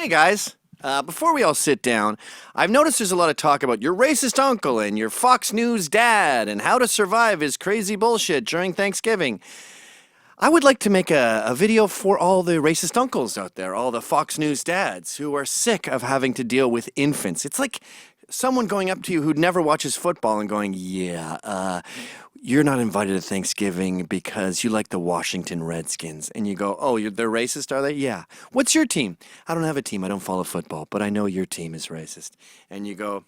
Hey guys, before we all sit down, I've noticed there's a lot of talk about your racist uncle and your Fox News dad and how to survive his crazy bullshit during Thanksgiving. I would like to make a video for all the racist uncles out there, all the Fox News dads who are sick of having to deal with infants. It's like someone going up to you who never watches football and going, you're not invited to Thanksgiving because you like the Washington Redskins. And you go, oh, they're racist, are they? Yeah. What's your team? I don't have a team. I don't follow football, but I know your team is racist. And you go,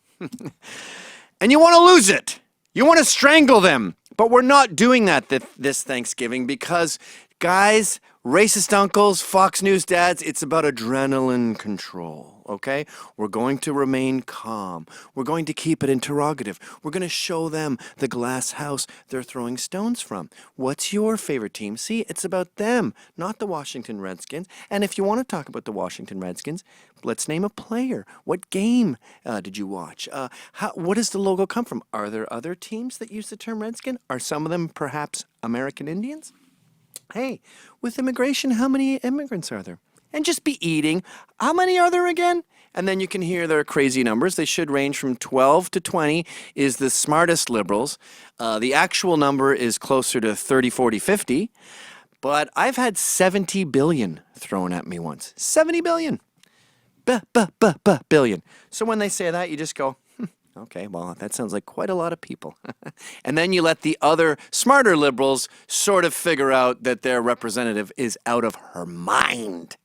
and you want to lose it. You want to strangle them. But we're not doing that this Thanksgiving because, guys, racist uncles, Fox News dads, it's about adrenaline control, okay? We're going to remain calm. We're going to keep it interrogative. We're going to show them the glass house they're throwing stones from. What's your favorite team? See, it's about them, not the Washington Redskins. And if you want to talk about the Washington Redskins, let's name a player. What game did you watch? What does the logo come from? Are there other teams that use the term Redskin? Are some of them perhaps American Indians? Hey, with immigration, how many immigrants are there? And just be eating. How many are there again? And then you can hear their crazy numbers. They should range from 12 to 20 is the smartest liberals. The actual number is closer to 30, 40, 50. But I've had 70 billion thrown at me once. 70 billion. Billion. So when they say that, you just go, okay, well, that sounds like quite a lot of people. And then you let the other smarter liberals sort of figure out that their representative is out of her mind.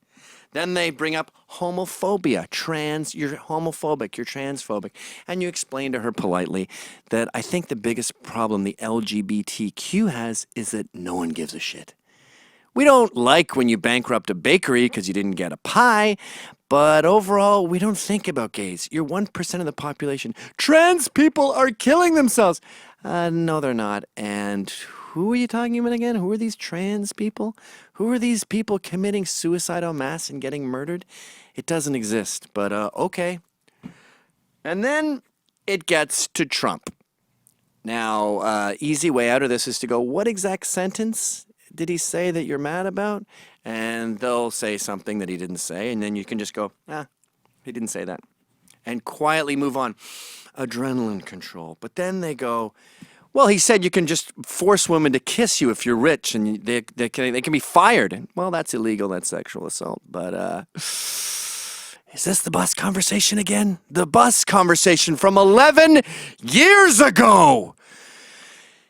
Then they bring up homophobia, you're homophobic, you're transphobic. And you explain to her politely that I think the biggest problem the LGBTQ has is that no one gives a shit. We don't like when you bankrupt a bakery because you didn't get a pie, but overall, we don't think about gays. You're 1% of the population. Trans people are killing themselves. No, they're not. And who are you talking about again? Who are these trans people? Who are these people committing suicide en masse and getting murdered? It doesn't exist, but okay. And then it gets to Trump. Now, easy way out of this is to go, what exact sentence did he say that you're mad about? And they'll say something that he didn't say, and then you can just go, he didn't say that. And quietly move on. Adrenaline control. But then they go, well, he said you can just force women to kiss you if you're rich, and they can be fired. And, well, that's illegal. That's sexual assault. But is this the bus conversation again? The bus conversation from 11 years ago.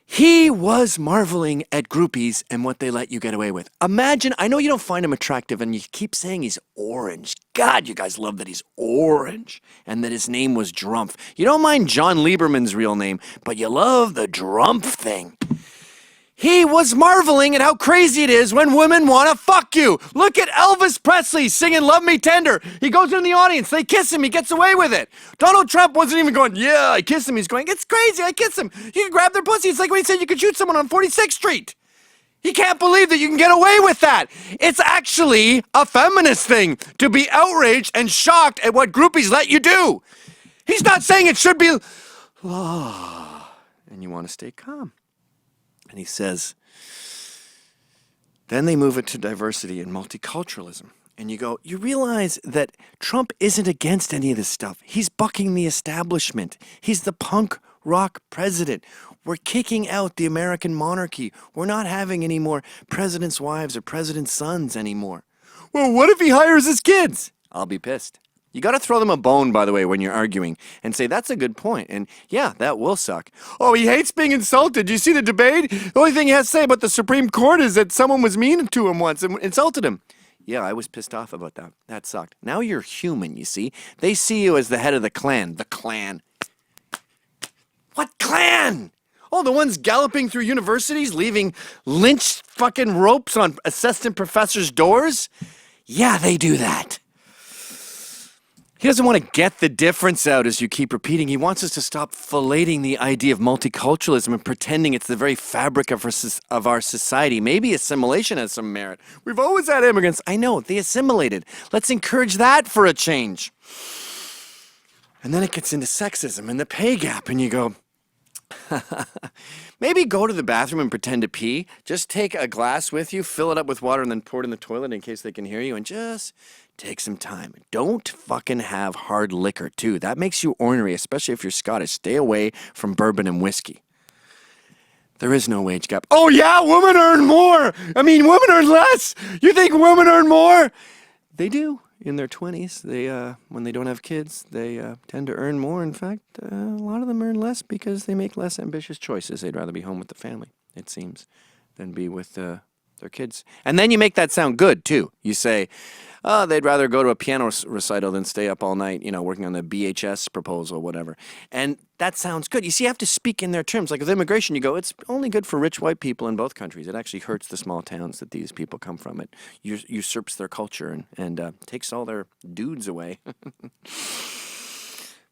He was marveling at groupies and what they let you get away with. Imagine, I know you don't find him attractive and you keep saying he's orange. God, you guys love that he's orange and that his name was Drumpf. You don't mind John Lieberman's real name, but you love the Drumpf thing. He was marveling at how crazy it is when women want to fuck you. Look at Elvis Presley singing Love Me Tender. He goes in the audience. They kiss him. He gets away with it. Donald Trump wasn't even going, yeah, I kiss him. He's going, it's crazy. I kiss him. You can grab their pussy. It's like when he said you could shoot someone on 46th Street. He can't believe that you can get away with that. It's actually a feminist thing to be outraged and shocked at what groupies let you do. He's not saying it should be, and you want to stay calm. And he says, then they move it to diversity and multiculturalism. And you go, you realize that Trump isn't against any of this stuff. He's bucking the establishment. He's the punk rock president. We're kicking out the American monarchy. We're not having any more president's wives or president's sons anymore. Well, what if he hires his kids? I'll be pissed. You got to throw them a bone, by the way, when you're arguing and say, that's a good point. And yeah, that will suck. Oh, he hates being insulted. Do you see the debate? The only thing he has to say about the Supreme Court is that someone was mean to him once and insulted him. Yeah, I was pissed off about that. That sucked. Now you're human, you see. They see you as the head of the Klan. The Klan. What Klan? Oh, the ones galloping through universities, leaving lynched fucking ropes on assistant professors' doors? Yeah, they do that. He doesn't want to get the difference out, as you keep repeating. He wants us to stop filleting the idea of multiculturalism and pretending it's the very fabric of our society. Maybe assimilation has some merit. We've always had immigrants. I know, they assimilated. Let's encourage that for a change. And then it gets into sexism and the pay gap, and you go, Maybe go to the bathroom and pretend to pee. Just take a glass with you, fill it up with water, and then pour it in the toilet in case they can hear you, and just take some time. Don't fucking have hard liquor, too. That makes you ornery, especially if you're Scottish. Stay away from bourbon and whiskey. There is no wage gap. Oh, yeah, women earn more. I mean, women earn less. You think women earn more? They do. In their 20s, they when they don't have kids, they tend to earn more. In fact, a lot of them earn less because they make less ambitious choices. They'd rather be home with the family, it seems, than be with their kids. And then you make that sound good, too. You say, oh, they'd rather go to a piano recital than stay up all night, working on the BHS proposal, whatever. And that sounds good. You see, you have to speak in their terms. Like with immigration, you go, it's only good for rich white people in both countries. It actually hurts the small towns that these people come from. It usurps their culture and takes all their dudes away.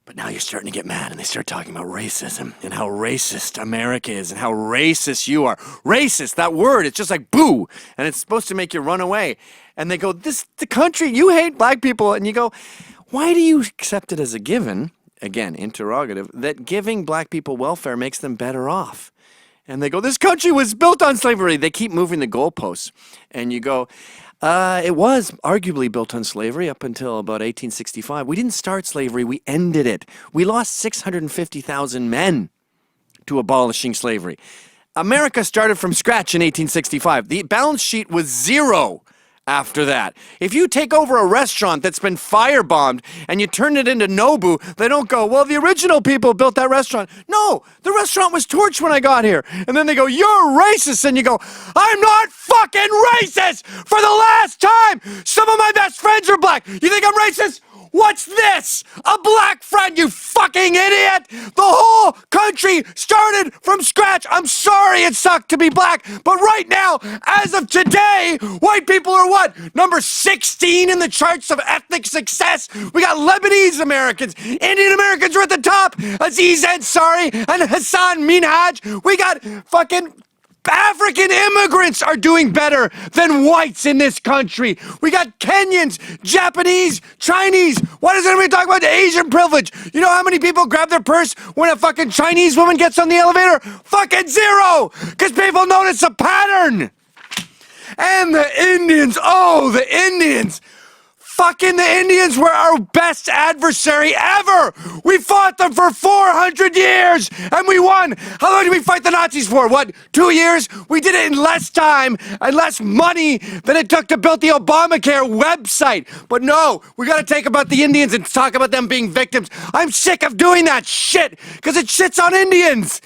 But now you're starting to get mad, and they start talking about racism and how racist America is and how racist you are. Racist, that word, it's just like boo, and it's supposed to make you run away. And they go, the country, you hate black people. And you go, why do you accept it as a given, again, interrogative, that giving black people welfare makes them better off? And they go, this country was built on slavery. They keep moving the goalposts. And you go, it was arguably built on slavery up until about 1865. We didn't start slavery, we ended it. We lost 650,000 men to abolishing slavery. America started from scratch in 1865. The balance sheet was zero after that. If you take over a restaurant that's been firebombed and you turn it into Nobu, they don't go, well, the original people built that restaurant. No, the restaurant was torched when I got here. And then they go, you're racist. And you go, I'm not fucking racist for the last time. Some of my best friends are black. You think I'm racist? What's this? A black friend, you fucking idiot! The whole country started from scratch. I'm sorry it sucked to be black, but right now, as of today, white people are what? Number 16 in the charts of ethnic success. We got Lebanese Americans, Indian Americans are at the top. Aziz Ansari and Hassan Minhaj. We got fucking African immigrants are doing better than whites in this country. We got Kenyans, Japanese, Chinese. Why does anybody talk about Asian privilege? You know how many people grab their purse when a fucking Chinese woman gets on the elevator? Fucking zero! Because people notice a pattern. And the Indians, oh, the Indians. Fucking the Indians were our best adversary ever! We fought them for 400 years, and we won! How long did we fight the Nazis for? What, 2 years? We did it in less time and less money than it took to build the Obamacare website. But no, we gotta take about the Indians and talk about them being victims. I'm sick of doing that shit, because it shits on Indians!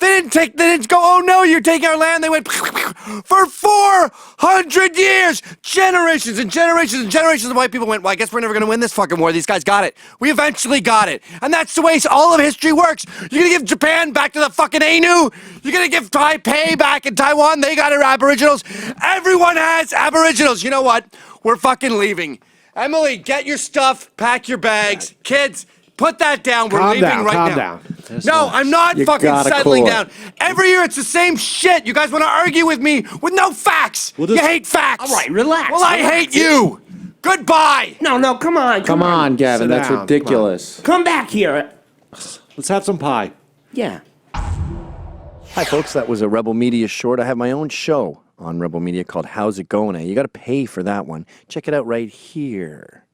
They didn't go, oh no, you're taking our land. They went, for 400 years, generations and generations and generations of white people went, well, I guess we're never going to win this fucking war. These guys got it. We eventually got it. And that's the way all of history works. You're going to give Japan back to the fucking Ainu? You're going to give Taipei back in Taiwan? They got their aboriginals. Everyone has aboriginals. You know what? We're fucking leaving. Emily, get your stuff, pack your bags. Kids, put that down. We're leaving right now. Calm down. No, I'm not fucking settling down. Every year it's the same shit. You guys want to argue with me with no facts. You hate facts. All right, relax. Well, I hate you. Goodbye. No, come on. Come on, Gavin, that's ridiculous. Come back here. Let's have some pie. Yeah. Hi, folks. That was a Rebel Media short. I have my own show on Rebel Media called How's It Going? You got to pay for that one. Check it out right here.